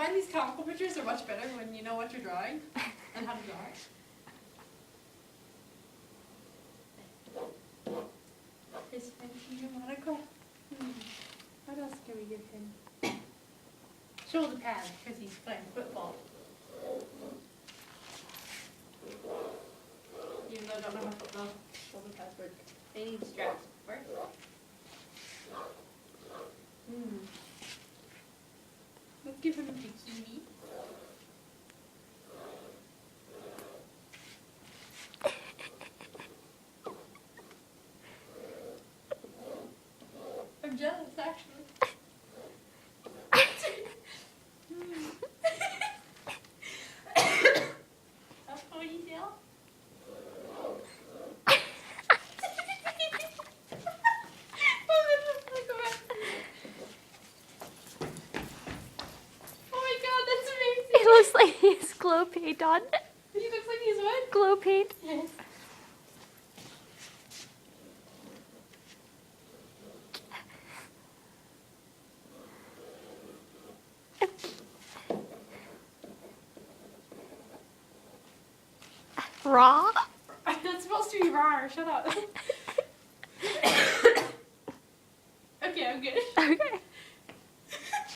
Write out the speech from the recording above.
find these comical pictures are much better when you know what you're drawing and how to draw it. His fancy Monaco. What else can we give him? Shoulder pads, because he's playing football. Even though I don't know how football shoulder pads work. They need straps first. Let's give him a bikini. I'm jealous, actually. A ponytail? It looks like he has glow paint on. He looks like he's what? Glow paint. Yes. Raw? That's supposed to be raw. Shut up. Okay, I'm good. Okay.